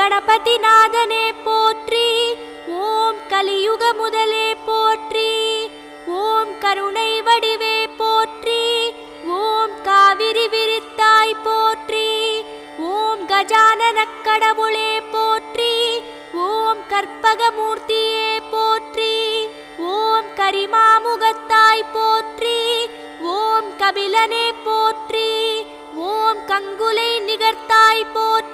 கணபதி நாதனே போற்றி. ஓம் கலியுக முதலே போற்றி. ஓம் கருணை வடிவே போற்றி. ஓம் காவிரி விரித்தாய் போற்றி. ஓம் கஜானன கடவுளே போற்றி. ஓம் கற்பகமூர்த்தியே போற்றி. ஓம் கரிமாமுகத்தாய் போற்றி. ஓம் கபிலனே போற்றி. ஓம் கங்குலை நிகர்த்தாய் போற்றி.